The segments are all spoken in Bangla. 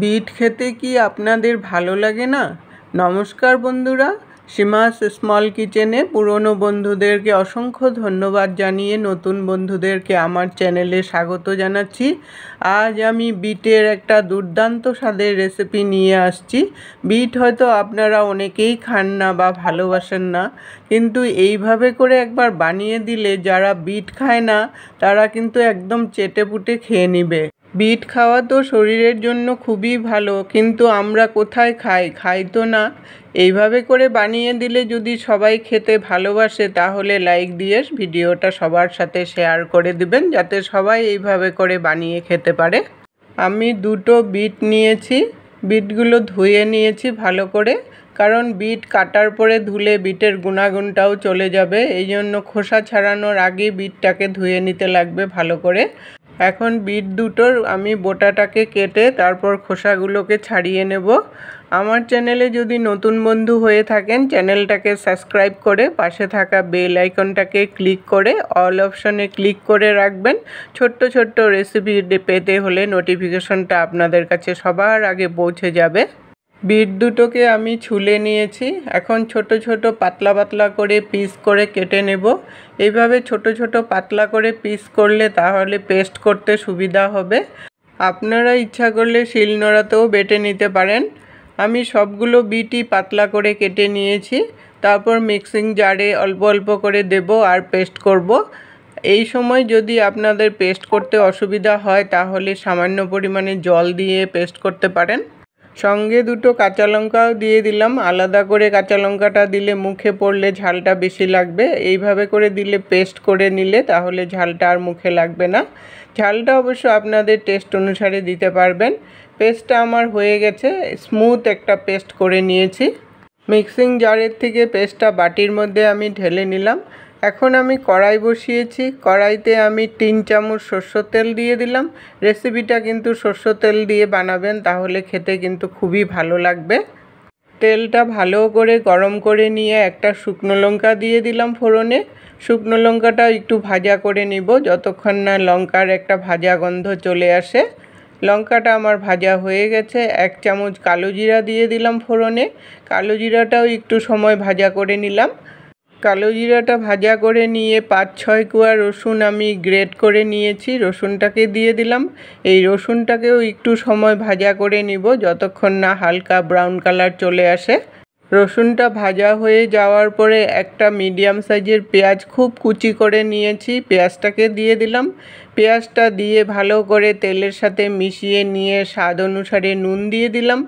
বিট খেতে কি আপনাদের ভালো লাগে না? নমস্কার বন্ধুরা, সীমাস স্মল কিচেনে পুরনো বন্ধুদেরকে অসংখ্য ধন্যবাদ জানিয়ে নতুন বন্ধুদেরকে আমার চ্যানেলে স্বাগত জানাচ্ছি। আজ আমি বিটের একটা দুর্দান্ত স্বাদের রেসিপি নিয়ে আসছি। বিট হয়তো আপনারা অনেকেই খান না বা ভালোবাসেন না, কিন্তু এইভাবে করে একবার বানিয়ে দিলে যারা বিট খায় না তারা কিন্তু একদম চেটেপুটে খেয়ে নেবে। বিট খাওয়া তো শরীরের জন্য খুবই ভালো, কিন্তু আমরা কোথায় খাই তো না। এইভাবে করে বানিয়ে দিলে যদি সবাই খেতে ভালোবাসে তাহলে লাইক দিয়ে ভিডিওটা সবার সাথে শেয়ার করে দিবেন, যাতে সবাই এইভাবে করে বানিয়ে খেতে পারে। আমি দুটো বিট নিয়েছি। বিটগুলো ধুয়ে নিয়েছি ভালো করে, কারণ বিট কাটার পরে ধুলে বিটের গুণাগুণটাও চলে যাবে। এই জন্য খোসা ছাড়ানোর আগে বিটটাকে ধুয়ে নিতে লাগবে ভালো করে। এখন বিট দুটোর আমি বোটাটাকে কেটে তারপর খোসাগুলোকে ছাড়িয়ে নেব। আমার চ্যানেলে যদি নতুন বন্ধু হয়ে থাকেন, চ্যানেলটাকে সাবস্ক্রাইব করে পাশে থাকা বেল আইকনটাকে ক্লিক করে অল অপশনে ক্লিক করে রাখবেন। ছোট্ট ছোট্ট রেসিপি পেতে হলে নোটিফিকেশনটা আপনাদের কাছে সবার আগে পৌঁছে যাবে। বিট দুটোকে আমি ছুলে নিয়েছি। এখন ছোট ছোট পাতলা পাতলা করে পিস করে কেটে নেব। এইভাবে ছোট ছোট পাতলা করে পিস করলে তাহলে পেস্ট করতে সুবিধা হবে। আপনারা ইচ্ছা করলে শিলনোড়াতেও বেটে নিতে পারেন। আমি সবগুলো বিটই পাতলা করে কেটে নিয়েছি। তারপর মিক্সিং জারে অল্প অল্প করে দেব আর পেস্ট করব। এই সময় যদি আপনাদের পেস্ট করতে অসুবিধা হয় তাহলে সামান্য পরিমাণে জল দিয়ে পেস্ট করতে পারেন। সঙ্গে দুটো কাঁচা লঙ্কাও দিয়ে দিলাম। আলাদা করে কাঁচা লঙ্কাটা দিলে মুখে পড়লে ঝালটা বেশি লাগবে। এইভাবে করে দিলে পেস্ট করে নিলে তাহলে ঝালটা আর মুখে লাগবে না। ঝালটা অবশ্য আপনাদের টেস্ট অনুসারে দিতে পারবেন। পেস্টটা আমার হয়ে গেছে, স্মুথ একটা পেস্ট করে নিয়েছি। মিক্সিং জারের থেকে পেস্টটা বাটির মধ্যে আমি ঢেলে নিলাম। এখন আমি কড়াই বসিয়েছি। কড়াইতে আমি 3 চামচ সরষের তেল দিয়ে দিলাম। রেসিপিটা কিন্তু সরষের তেল দিয়ে বানাবেন, তাহলে খেতে কিন্তু খুবই ভালো লাগবে। তেলটা ভালো করে গরম করে নিয়ে একটা শুকনো লঙ্কা দিয়ে দিলাম ফোড়নে। শুকনো লঙ্কাটা একটু ভাজা করে নিব যতক্ষণ না লঙ্কার একটা ভাজা গন্ধ চলে আসে। লঙ্কাটা আমার ভাজা হয়ে গেছে। 1 চামচ কালো জিরা দিয়ে দিলাম ফোড়নে। কালো জিরাটাও একটু সময় ভাজা করে নিলাম। কালো জিরাটা ভাজা করে নিয়ে 5-6 কোয়া রসুন আমি গ্রেট করে নিয়েছি, রসুনটাকে দিয়ে দিলাম। এই রসুনটাকেও একটু সময় ভাজা করে নিব যতক্ষণ না হালকা ব্রাউন কালার চলে আসে। রসুনটা ভাজা হয়ে যাওয়ার পরে একটা মিডিয়াম সাইজের পেঁয়াজ খুব কুচি করে নিয়েছি, পেঁয়াজটাকে দিয়ে দিলাম। পেঁয়াজটা দিয়ে ভালো করে তেলের সাথে মিশিয়ে নিয়ে স্বাদ অনুসারে নুন দিয়ে দিলাম।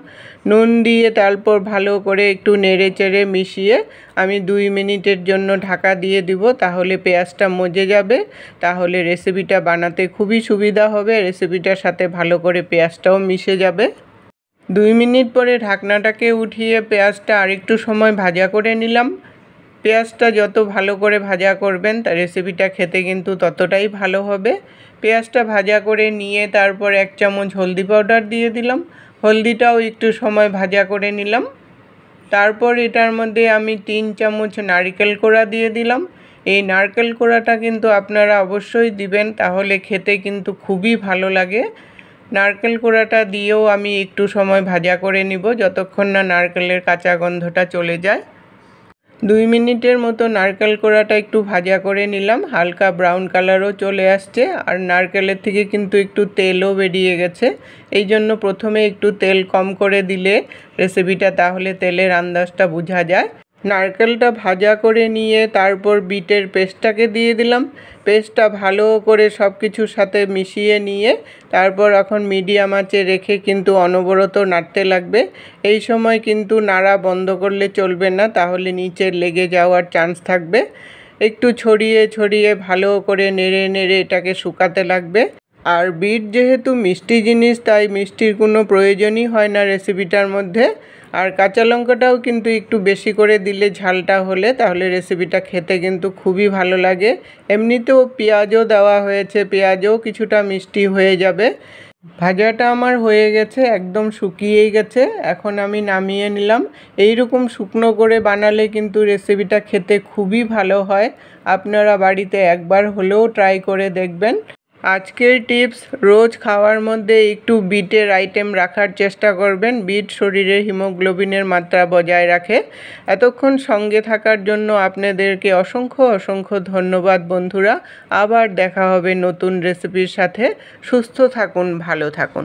নুন দিয়ে তারপর ভালো করে একটু নেড়ে চেড়ে মিশিয়ে আমি 2 মিনিটের জন্য ঢাকা দিয়ে দিব, তাহলে পেঁয়াজটা মজে যাবে। তাহলে রেসিপিটা বানাতে খুবই সুবিধা হবে, রেসিপিটার সাথে ভালো করে পেঁয়াজটাও মিশে যাবে। 2 মিনিট পরে ঢাকনাটাকে উঠিয়ে পেঁয়াজটা আরেকটু সময় ভাজা করে নিলাম। পেঁয়াজটা যত ভালো করে ভাজা করবেন তা রেসিপিটা খেতে কিন্তু ততটাই ভালো হবে। পেঁয়াজটা ভাজা করে নিয়ে তারপর 1 চামচ হলদি পাউডার দিয়ে দিলাম। হলদিটাও একটু সময় ভাজা করে নিলাম। তারপর এটার মধ্যে আমি 3 চামচ নারকেল কোড়া দিয়ে দিলাম। এই নারকেল কোড়াটা কিন্তু আপনারা অবশ্যই দিবেন, তাহলে খেতে কিন্তু খুবই ভালো লাগে। নারকেল কোড়াটা দিয়েও আমি একটু সময় ভাজা করে নিব যতক্ষণ না নারকেলের কাঁচা গন্ধটা চলে যায়। 2 মিনিটের মতো নারকেল কোড়াটা একটু ভাজা করে নিলাম। হালকা ব্রাউন কালারও চলে আসছে আর নারকেলের থেকে কিন্তু একটু তেলও বেরিয়ে গেছে। এই জন্য প্রথমে একটু তেল কম করে দিলে রেসিপিটা তাহলে তেলের আন্দাজটা বোঝা যায়। নারকেলটা ভাজা করে নিয়ে তারপর বিটের পেস্টটাকে দিয়ে দিলাম। পেস্টটা ভালো করে সব কিছুর সাথে মিশিয়ে নিয়ে তারপর এখন মিডিয়াম আঁচে রেখে কিন্তু অনবরত নাড়তে লাগবে। এই সময় কিন্তু নাড়া বন্ধ করলে চলবে না, তাহলে নিচে লেগে যাওয়ার চান্স থাকবে। একটু ছড়িয়ে ছড়িয়ে ভালো করে নেড়ে নেড়ে এটাকে শুকাতে লাগবে। আর বিট যেহেতু মিষ্টি জিনিস, তাই মিষ্টির কোনো প্রয়োজনই হয় না রেসিপিটার মধ্যে। আর কাঁচা লঙ্কাটাও কিন্তু একটু বেশি করে দিলে ঝালটা হলে তাহলে রেসিপিটা খেতে কিন্তু খুবই ভালো লাগে। এমনিতেও পেঁয়াজও দেওয়া হয়েছে, পেঁয়াজও কিছুটা মিষ্টি হয়ে যাবে। ভাজাটা আমার হয়ে গেছে, একদম শুকিয়েই গেছে। এখন আমি নামিয়ে নিলাম। এই রকম শুকনো করে বানালে কিন্তু রেসিপিটা খেতে খুবই ভালো হয়। আপনারা বাড়িতে একবার হলেও ট্রাই করে দেখবেন। আজকের টিপস, রোজ খাওয়ার মধ্যে একটু বিটের আইটেম রাখার চেষ্টা করবেন। বিট শরীরে হিমোগ্লোবিনের মাত্রা বজায় রাখে। এতক্ষণ সঙ্গে থাকার জন্য আপনাদেরকে অসংখ্য অসংখ্য ধন্যবাদ বন্ধুরা। আবার দেখা হবে নতুন রেসিপির সাথে। সুস্থ থাকুন, ভালো থাকুন।